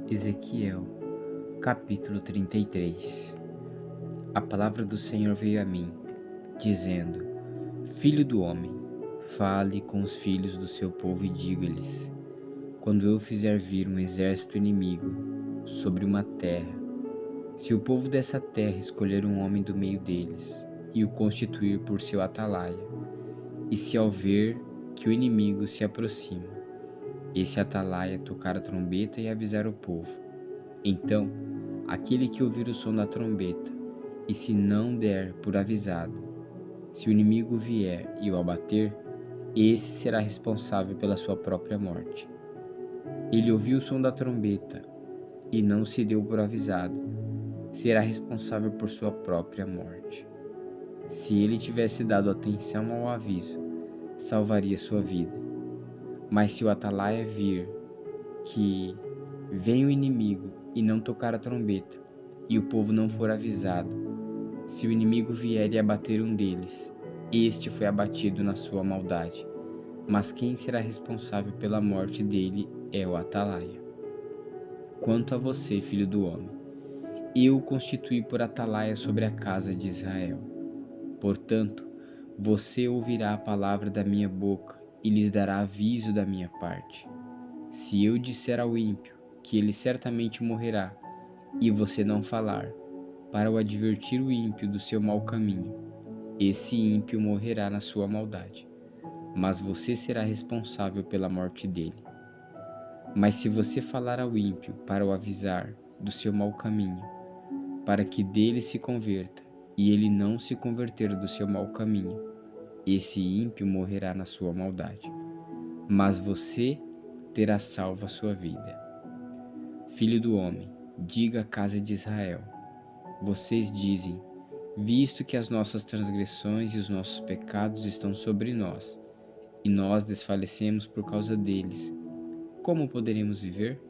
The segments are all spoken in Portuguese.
Ezequiel, capítulo 33. A palavra do Senhor veio a mim, dizendo: Filho do homem, fale com os filhos do seu povo e diga-lhes: quando eu fizer vir um exército inimigo sobre uma terra, se o povo dessa terra escolher um homem do meio deles e o constituir por seu atalaia, e se ao ver que o inimigo se aproxima, esse atalaia tocar a trombeta e avisar o povo, então aquele que ouvir o som da trombeta e se não der por avisado, se o inimigo vier e o abater, esse será responsável pela sua própria morte. Ele ouviu o som da trombeta e não se deu por avisado, será responsável por sua própria morte. Se ele tivesse dado atenção ao aviso, salvaria sua vida. Mas se o atalaia vir que vem o inimigo e não tocar a trombeta, e o povo não for avisado, se o inimigo vier e abater um deles, este foi abatido na sua maldade. Mas quem será responsável pela morte dele é o atalaia. Quanto a você, filho do homem, eu o constituí por atalaia sobre a casa de Israel. Portanto, você ouvirá a palavra da minha boca e lhes dará aviso da minha parte. Se eu disser ao ímpio que ele certamente morrerá, e você não falar, para o advertir o ímpio do seu mau caminho, esse ímpio morrerá na sua maldade, mas você será responsável pela morte dele. Mas se você falar ao ímpio para o avisar do seu mau caminho, para que dele se converta, e ele não se converter do seu mau caminho, esse ímpio morrerá na sua maldade, mas você terá salvo a sua vida. Filho do homem, diga à casa de Israel: vocês dizem, visto que as nossas transgressões e os nossos pecados estão sobre nós, e nós desfalecemos por causa deles, como poderemos viver?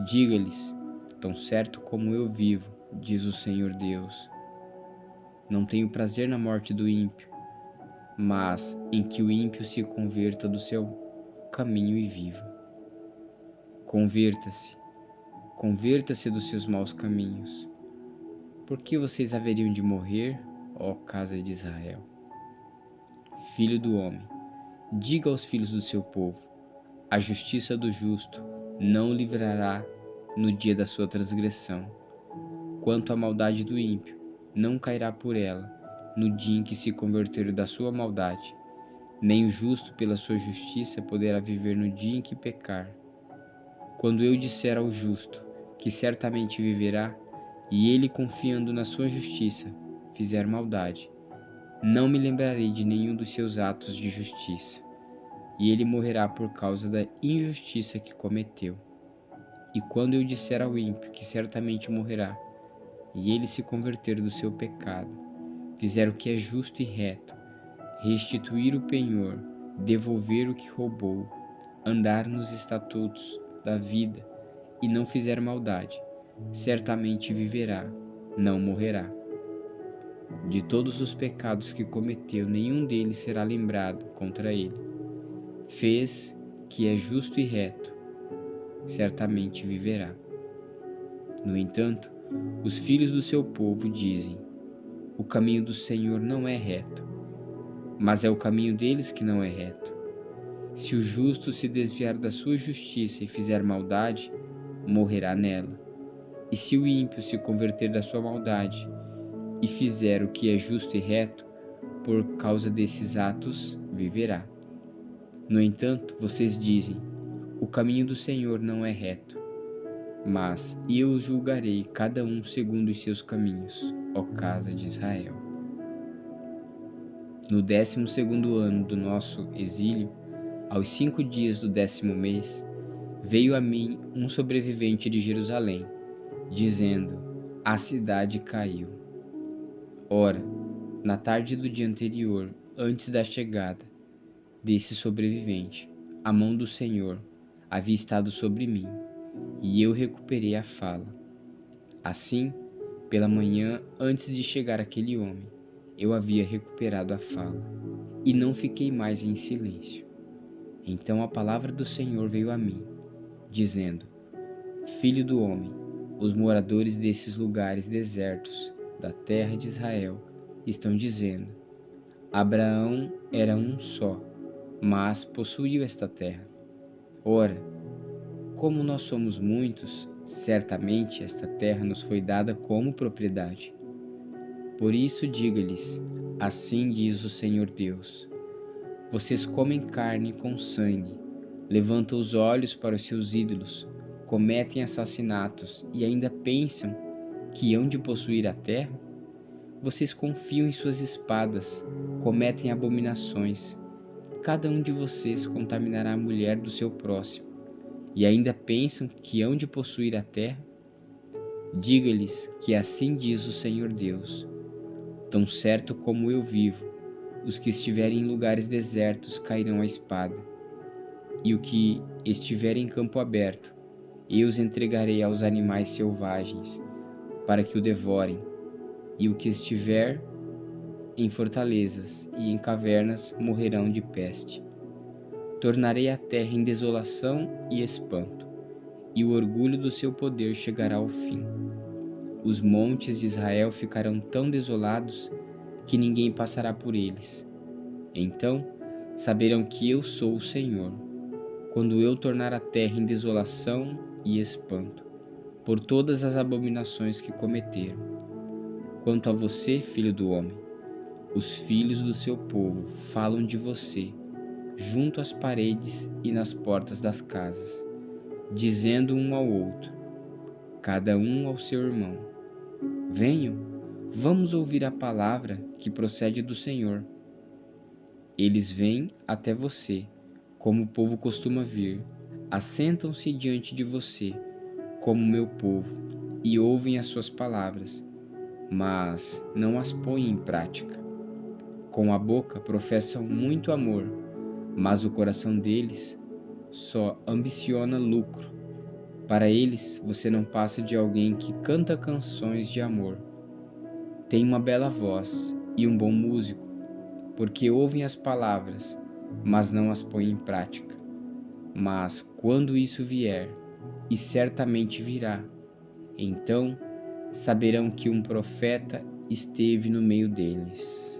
Diga-lhes: tão certo como eu vivo, diz o Senhor Deus, não tenho prazer na morte do ímpio, mas em que o ímpio se converta do seu caminho e viva. Converta-se dos seus maus caminhos. Por que vocês haveriam de morrer, ó casa de Israel? Filho do homem, diga aos filhos do seu povo: a justiça do justo não o livrará no dia da sua transgressão. Quanto à maldade do ímpio, não cairá por ela no dia em que se converter da sua maldade, nem o justo pela sua justiça poderá viver no dia em que pecar. Quando eu disser ao justo que certamente viverá, e ele, confiando na sua justiça, fizer maldade, não me lembrarei de nenhum dos seus atos de justiça, e ele morrerá por causa da injustiça que cometeu. E quando eu disser ao ímpio que certamente morrerá, e ele se converter do seu pecado, fizer o que é justo e reto, restituir o penhor, devolver o que roubou, andar nos estatutos da vida e não fizer maldade, certamente viverá, não morrerá. De todos os pecados que cometeu, nenhum deles será lembrado contra ele. Fez que é justo e reto, certamente viverá. No entanto, os filhos do seu povo dizem: o caminho do Senhor não é reto, mas é o caminho deles que não é reto. Se o justo se desviar da sua justiça e fizer maldade, morrerá nela. E se o ímpio se converter da sua maldade e fizer o que é justo e reto, por causa desses atos viverá. No entanto, vocês dizem: o caminho do Senhor não é reto, mas eu os julgarei cada um segundo os seus caminhos, ó casa de Israel. No 12º ano do nosso exílio, aos 5 dias do 10º mês, veio a mim um sobrevivente de Jerusalém, dizendo: a cidade caiu. Ora, na tarde do dia anterior, antes da chegada desse sobrevivente, a mão do Senhor havia estado sobre mim, e eu recuperei a fala. Assim, pela manhã, antes de chegar aquele homem, eu havia recuperado a fala, e não fiquei mais em silêncio. Então a palavra do Senhor veio a mim, dizendo: Filho do homem, os moradores desses lugares desertos da terra de Israel estão dizendo: Abraão era um só, mas possuiu esta terra. Ora, como nós somos muitos, certamente esta terra nos foi dada como propriedade. Por isso diga-lhes: assim diz o Senhor Deus: vocês comem carne com sangue, levantam os olhos para os seus ídolos, cometem assassinatos e ainda pensam que hão de possuir a terra? Vocês confiam em suas espadas, cometem abominações. Cada um de vocês contaminará a mulher do seu próximo, e ainda pensam que hão de possuir a terra? Diga-lhes que assim diz o Senhor Deus: tão certo como eu vivo, os que estiverem em lugares desertos cairão à espada, e o que estiver em campo aberto, eu os entregarei aos animais selvagens, para que o devorem, e o que estiver em fortalezas e em cavernas morrerão de peste. Tornarei a terra em desolação e espanto, e o orgulho do seu poder chegará ao fim. Os montes de Israel ficarão tão desolados que ninguém passará por eles. Então saberão que eu sou o Senhor, quando eu tornar a terra em desolação e espanto, por todas as abominações que cometeram. Quanto a você, filho do homem, os filhos do seu povo falam de você, junto às paredes e nas portas das casas, dizendo um ao outro, cada um ao seu irmão: venham, vamos ouvir a palavra que procede do Senhor. Eles vêm até você, como o povo costuma vir, assentam-se diante de você, como meu povo, e ouvem as suas palavras, mas não as põem em prática. Com a boca professam muito amor, mas o coração deles só ambiciona lucro. Para eles, você não passa de alguém que canta canções de amor. Tem uma bela voz e um bom músico, porque ouvem as palavras, mas não as põem em prática. Mas quando isso vier, e certamente virá, então saberão que um profeta esteve no meio deles.